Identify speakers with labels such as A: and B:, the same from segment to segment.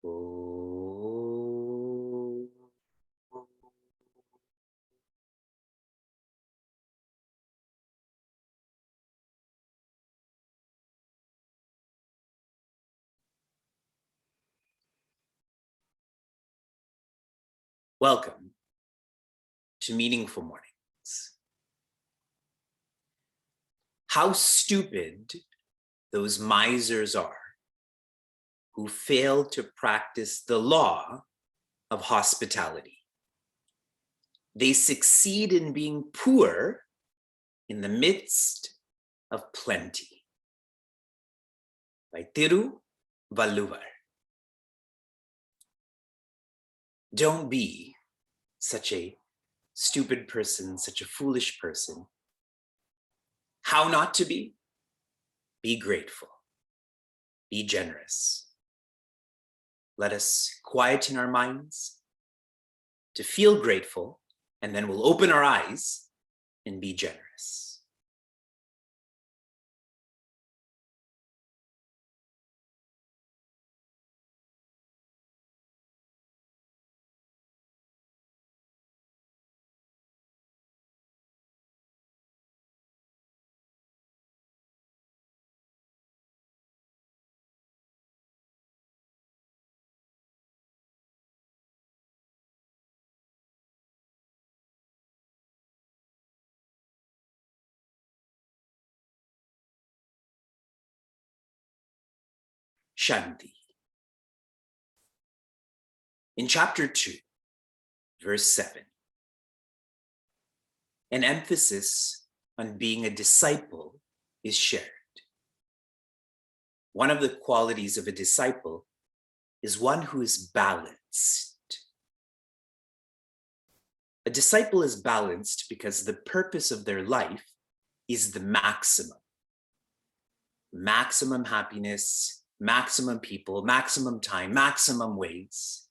A: Oh. Welcome to Meaningful Mornings. How stupid those misers are who fail to practice the law of hospitality. They succeed in being poor in the midst of plenty. By Valluvar. Don't be such a stupid person, such a foolish person. How not to be? Be grateful. Be generous. Let us quieten our minds to feel grateful, and then we'll open our eyes and be generous. Shanti. In chapter 2, verse 7, an emphasis on being a disciple is shared. One of the qualities of a disciple is one who is balanced. A disciple is balanced because the purpose of their life is the maximum. Maximum happiness, maximum people, maximum time, maximum ways.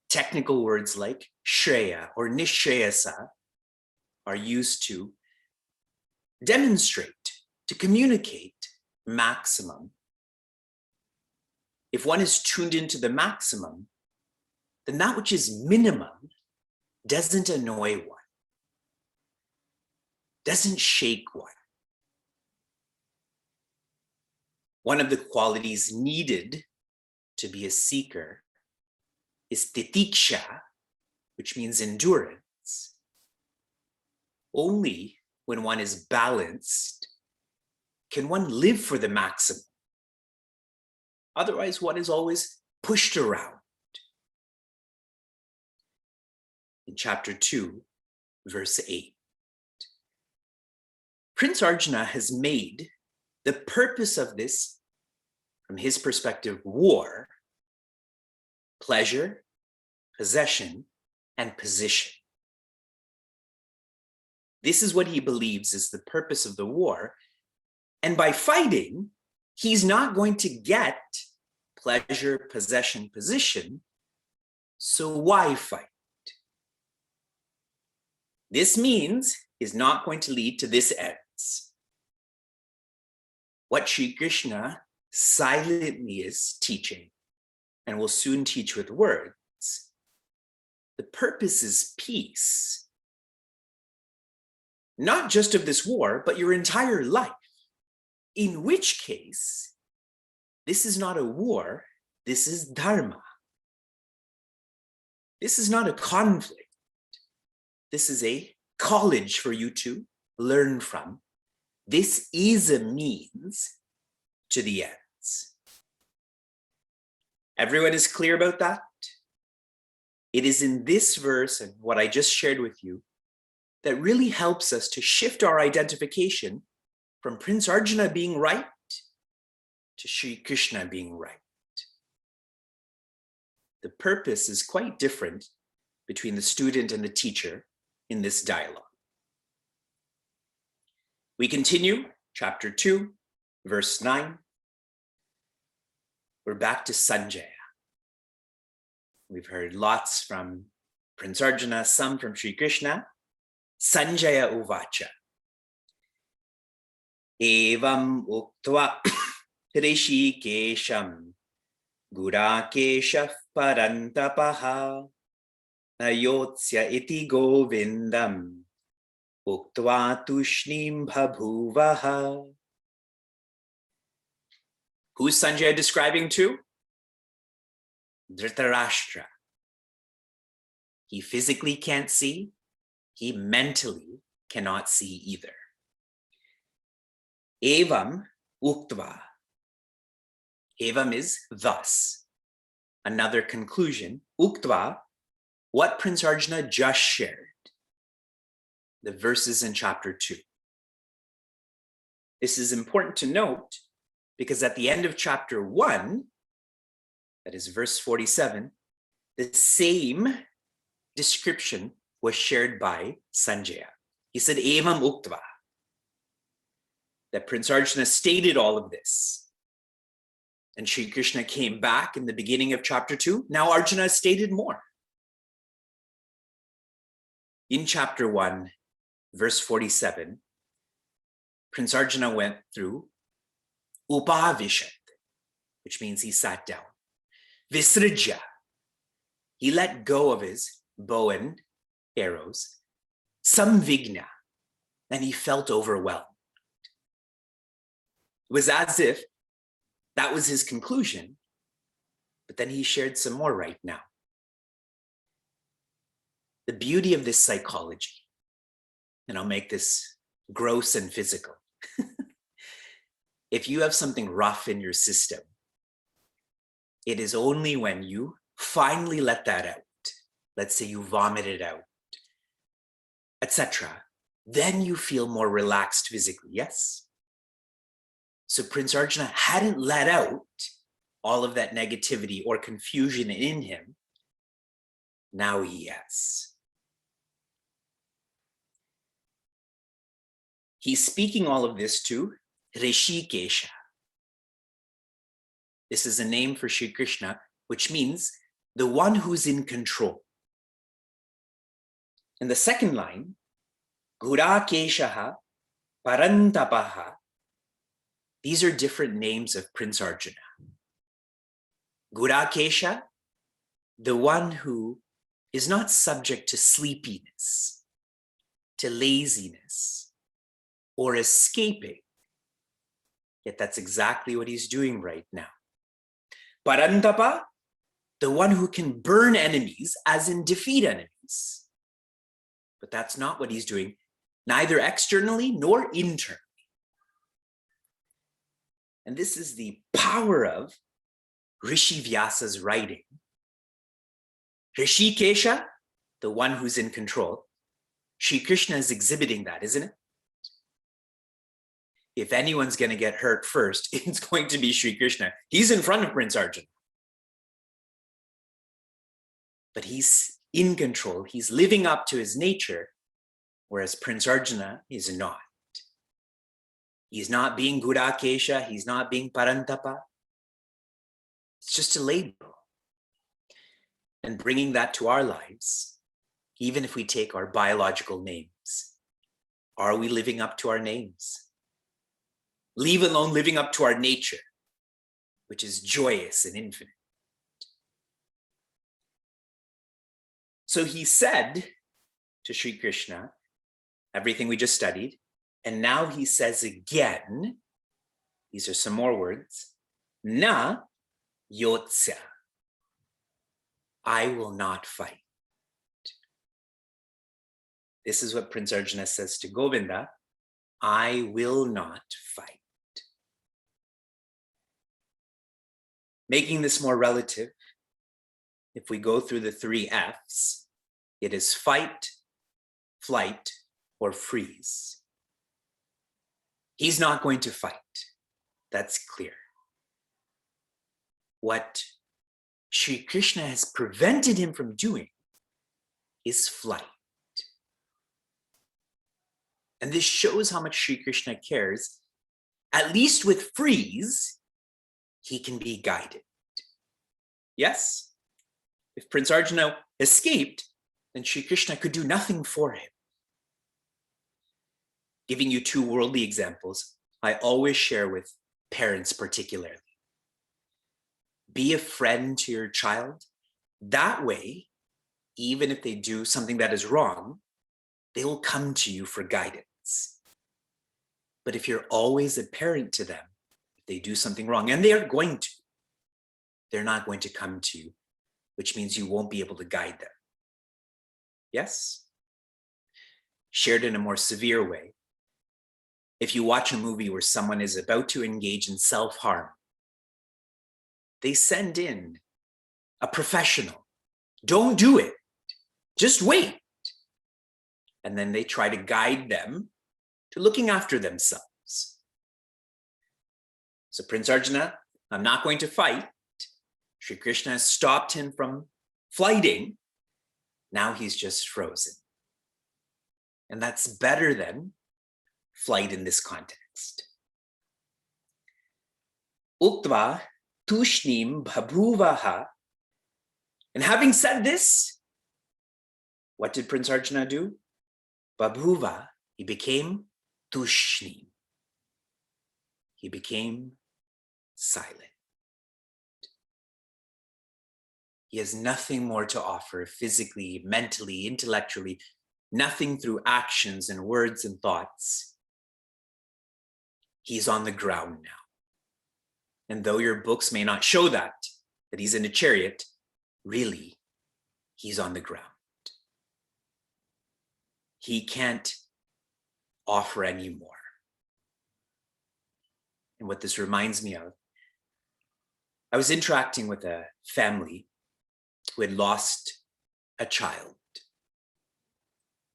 A: Technical words like Shreya or Nishreyasa are used to demonstrate, to communicate maximum. If one is tuned into the maximum, then that which is minimum doesn't annoy one, doesn't shake one. One of the qualities needed to be a seeker is titiksha, which means endurance. Only when one is balanced can one live for the maximum. Otherwise, one is always pushed around. In chapter 2, verse 8, Prince Arjuna has made the purpose of this, from his perspective, war, pleasure, possession, and position. This is what he believes is the purpose of the war. And by fighting, he's not going to get pleasure, possession, position. So why fight? This means is not going to lead to this ends. What Sri Krishna silently is teaching, and will soon teach with words, the purpose is peace. Not just of this war, but your entire life. In which case, this is not a war, this is dharma. This is not a conflict. This is a college for you to learn from. This is a means to the ends. Everyone is clear about that? It is in this verse and what I just shared with you that really helps us to shift our identification from Prince Arjuna being right to Sri Krishna being right. The purpose is quite different between the student and the teacher in this dialogue. We continue, chapter 2, verse 9. We're back to Sanjaya. We've heard lots from Prince Arjuna, some from Sri Krishna. Sanjaya uvacha. Evam uktva Hrishikesham Gurakeshah parantapaha ayotsya iti govindam uktva tushnim bhabhuvaha. Who's Sanjaya describing to? Dhritarashtra. He physically can't see. He mentally cannot see either. Evam uktva. Evam is thus. Another conclusion. Uktva, what Prince Arjuna just shared. The verses in chapter 2. This is important to note because at the end of chapter 1, that is verse 47, the same description was shared by Sanjaya. He said, Evam uktva. That Prince Arjuna stated all of this. And Sri Krishna came back in the beginning of chapter 2. Now Arjuna stated more. In chapter 1, verse 47, Prince Arjuna went through Upavishat, which means he sat down. Visrija, he let go of his bow and arrows. Samvigna, and he felt overwhelmed. It was as if that was his conclusion, but then he shared some more right now. The beauty of this psychology, and I'll make this gross and physical. If you have something rough in your system, it is only when you finally let that out, let's say you vomit it out, etc., then you feel more relaxed physically, yes? So Prince Arjuna hadn't let out all of that negativity or confusion in him. Now he has. He's speaking all of this to Rishikesha. This is a name for Sri Krishna, which means the one who's in control. In the second line, Gurakeshaha Parantapaha, these are different names of Prince Arjuna. Gurakesha, the one who is not subject to sleepiness, to laziness, or escaping. Yet that's exactly what he's doing right now. Parantapa, the one who can burn enemies, as in defeat enemies. But that's not what he's doing, neither externally nor internally. And this is the power of Rishi Vyasa's writing. Rishikesha, the one who's in control, Sri Krishna is exhibiting that, isn't it? If anyone's going to get hurt first, it's going to be Sri Krishna. He's in front of Prince Arjuna. But he's in control. He's living up to his nature, whereas Prince Arjuna is not. He's not being Gurakesha. He's not being Parantapa. It's just a label. And bringing that to our lives, even if we take our biological names, are we living up to our names? Leave alone living up to our nature, which is joyous and infinite. So he said to Sri Krishna, everything we just studied, and now he says again, these are some more words, na yotsya, I will not fight. This is what Prince Arjuna says to Govinda, I will not fight. Making this more relative, if we go through the 3 F's, it is fight, flight, or freeze. He's not going to fight. That's clear. What Sri Krishna has prevented him from doing is flight. And this shows how much Sri Krishna cares. At least with freeze, he can be guided. Yes? If Prince Arjuna escaped, then Sri Krishna could do nothing for him. Giving you 2 worldly examples, I always share with parents particularly. Be a friend to your child. That way, even if they do something that is wrong, they will come to you for guidance. But if you're always a parent to them, if they do something wrong, and they are going to, they're not going to come to you, which means you won't be able to guide them. Yes? Shared in a more severe way, if you watch a movie where someone is about to engage in self-harm, they send in a professional. Don't do it. Just wait. And then they try to guide them to looking after themselves. So Prince Arjuna, I'm not going to fight. Sri Krishna has stopped him from fighting. Now he's just frozen. And that's better than flight in this context. Uktva tushnim bhabhuvaha. And having said this, what did Prince Arjuna do? Babhuva, he became tushnim. He became silent. He has nothing more to offer physically, mentally, intellectually, nothing through actions and words and thoughts. He's on the ground now. And though your books may not show that he's in a chariot, really, he's on the ground. He can't offer any more. And what this reminds me of, I was interacting with a family who had lost a child,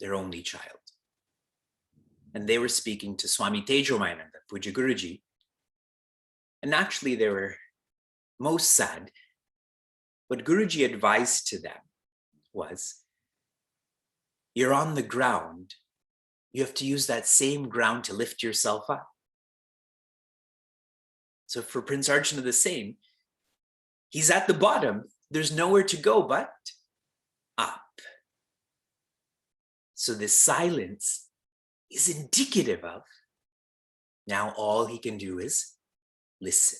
A: their only child. And they were speaking to Swami Tejomayananda, Puja Guruji. And actually they were most sad. What Guruji advised to them was, you're on the ground. You have to use that same ground to lift yourself up. So for Prince Arjuna, the same. He's at the bottom. There's nowhere to go but up. So this silence is indicative of now all he can do is listen.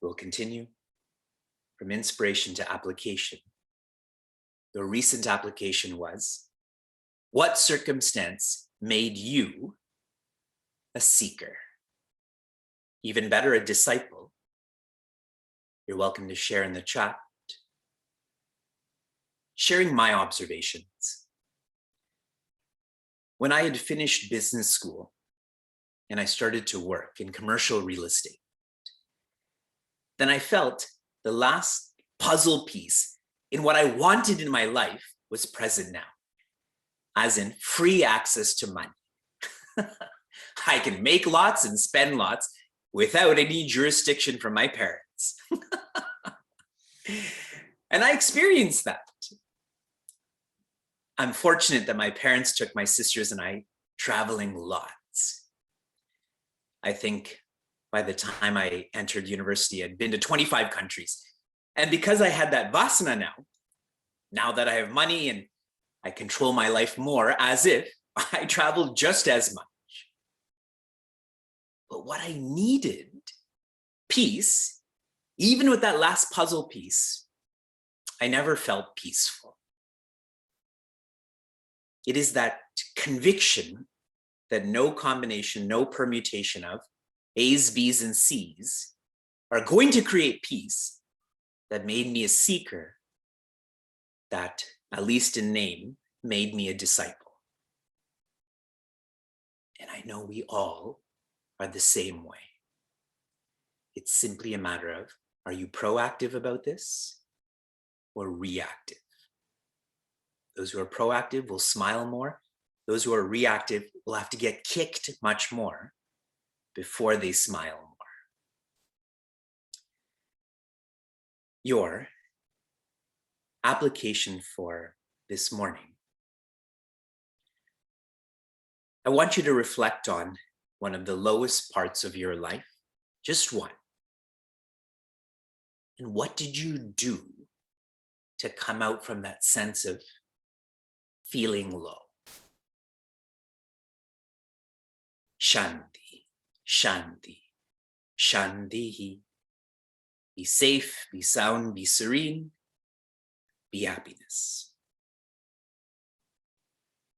A: We'll continue from inspiration to application. The recent application was, what circumstance made you a seeker? Even better, a disciple. You're welcome to share in the chat. Sharing my observations. When I had finished business school and I started to work in commercial real estate, then I felt the last puzzle piece in what I wanted in my life was present now, as in free access to money. I can make lots and spend lots without any jurisdiction from my parents. And I experienced that. I'm fortunate that my parents took my sisters and I traveling lots. I think by the time I entered university, I'd been to 25 countries. And because I had that vasana now that I have money and I control my life more, as if I traveled just as much. But what I needed, peace, even with that last puzzle piece, I never felt peaceful. It is that conviction that no combination, no permutation of A's, B's, and C's are going to create peace that made me a seeker, that, at least in name, made me a disciple. And I know we all are the same way. It's simply a matter of, are you proactive about this or reactive? Those who are proactive will smile more. Those who are reactive will have to get kicked much more before they smile more. Your application for this morning. I want you to reflect on one of the lowest parts of your life, just one. And what did you do to come out from that sense of feeling low? Shanti, Shanti. Shantihi. Be safe, be sound, be serene, be happiness.